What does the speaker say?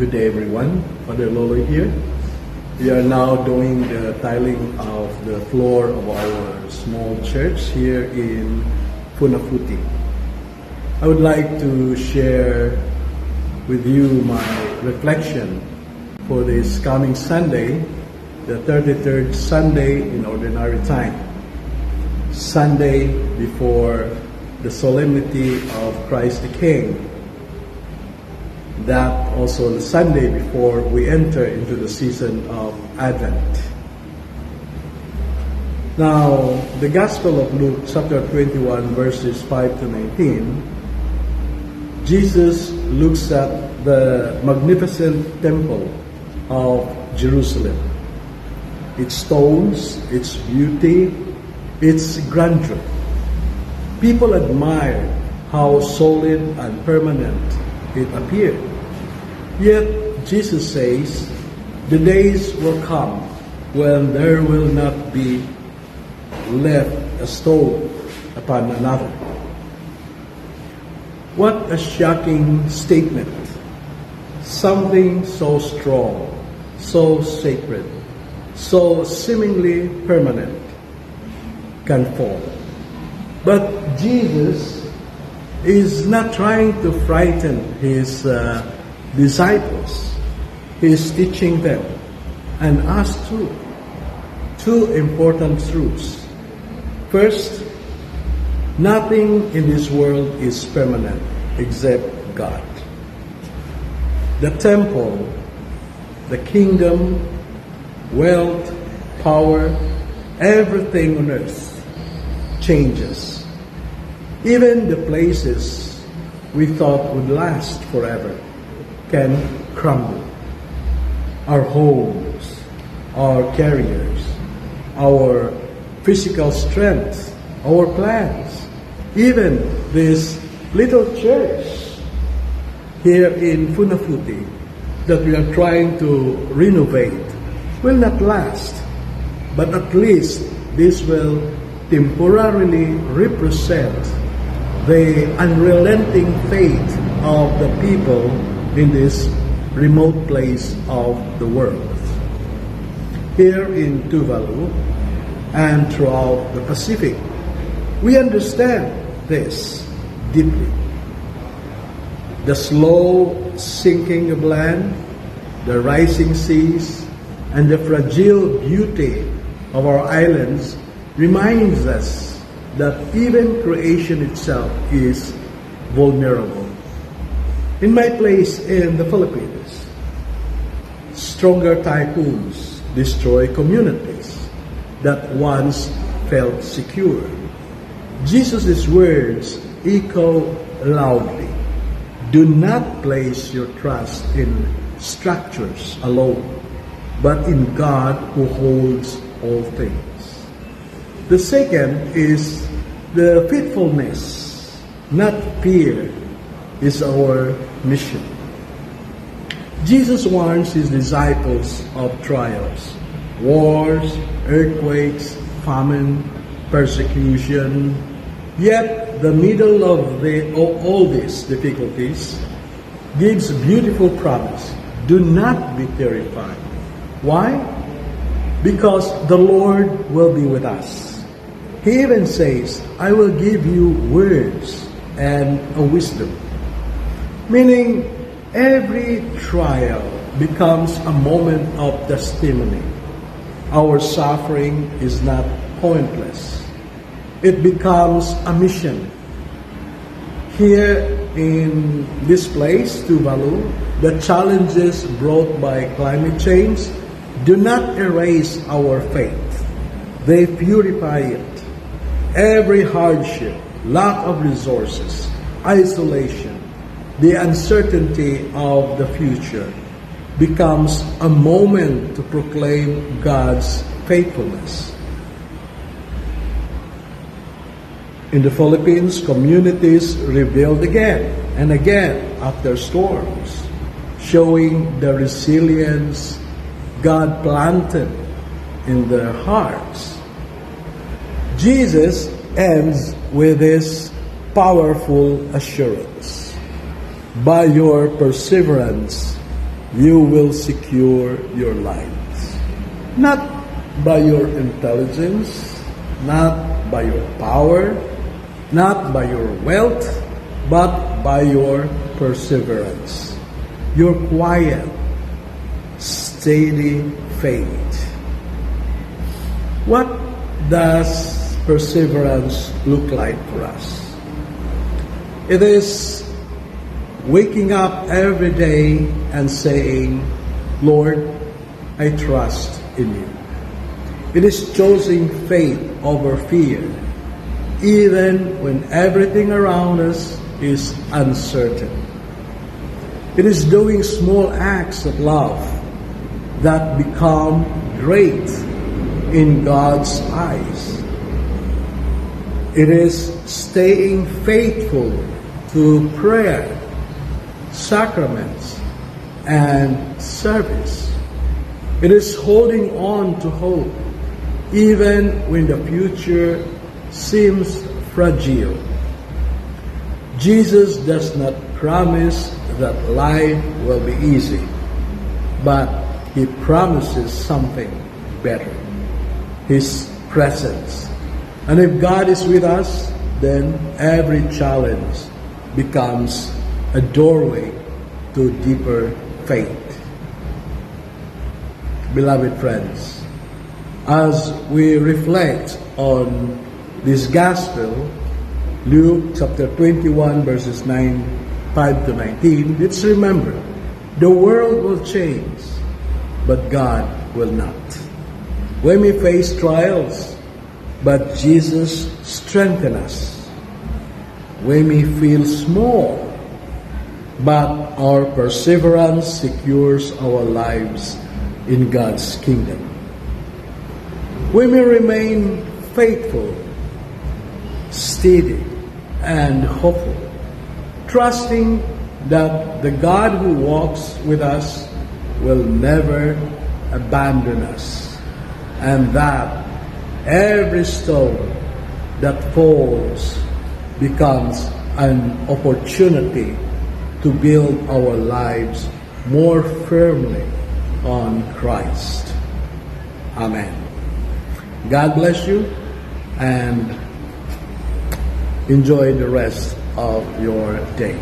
Good day, everyone. Father Lolo here. We are now doing the tiling of the floor of our small church here in Funafuti. I would like to share with you my reflection for this coming Sunday, the 33rd Sunday in Ordinary Time. Sunday before the solemnity of Christ the King. That also the Sunday before we enter into the season of Advent. Now, the Gospel of Luke, chapter 21, verses 5 to 19, Jesus looks at the magnificent temple of Jerusalem. Its stones, its beauty, its grandeur. People admired how solid and permanent it appeared. Yet Jesus says, the days will come when there will not be left a stone upon another. What a shocking statement. Something so strong, so sacred, so seemingly permanent can fall. But Jesus is not trying to frighten his disciples. He is teaching them and us too. Two important truths. First, nothing in this world is permanent except God. The temple, the kingdom, wealth, power, everything on earth changes. Even the places we thought would last forever can crumble. Our homes, our careers, our physical strength, our plans, even this little church here in Funafuti that we are trying to renovate will not last. But at least this will temporarily represent the unrelenting faith of the people in this remote place of the world. Here in Tuvalu and throughout the Pacific, we understand this deeply. The slow sinking of land, the rising seas, and the fragile beauty of our islands reminds us that even creation itself is vulnerable. In my place in the Philippines, stronger typhoons destroy communities that once felt secure. Jesus' words echo loudly. Do not place your trust in structures alone, but in God who holds all things. The second is the faithfulness, not fear, is our mission. Jesus warns his disciples of trials, wars, earthquakes, famine, persecution. Yet the middle of all these difficulties gives beautiful promise. Do not be terrified. Why? Because the Lord will be with us. He even says, I will give you words and a wisdom. Meaning, every trial becomes a moment of testimony. Our suffering is not pointless. It becomes a mission. Here in this place, Tuvalu, the challenges brought by climate change do not erase our faith. They purify it. Every hardship, lack of resources, isolation, the uncertainty of the future becomes a moment to proclaim God's faithfulness. In the Philippines, communities rebuild again and again after storms, showing the resilience God planted in their hearts. Jesus ends with this powerful assurance. By your perseverance, you will secure your lives. Not by your intelligence, not by your power, not by your wealth, but by your perseverance, your quiet, steady faith. What does perseverance look like for us? It is waking up every day and saying, Lord, I trust in you. It is choosing faith over fear, even when everything around us is uncertain. It is doing small acts of love that become great in God's eyes. It is staying faithful to prayer, sacraments, and service. It is holding on to hope, even when the future seems fragile. Jesus does not promise that life will be easy, but He promises something better, His presence. And if God is with us, then every challenge becomes a doorway to deeper faith. Beloved friends, as we reflect on this gospel, Luke chapter 21 verses 5 to 19, let's remember, the world will change, but God will not. We may face trials, but Jesus strengthens us. We may feel small, but our perseverance secures our lives in God's kingdom. We may remain faithful, steady, and hopeful, trusting that the God who walks with us will never abandon us, and that every stone that falls becomes an opportunity to build our lives more firmly on Christ. Amen. God bless you and enjoy the rest of your day.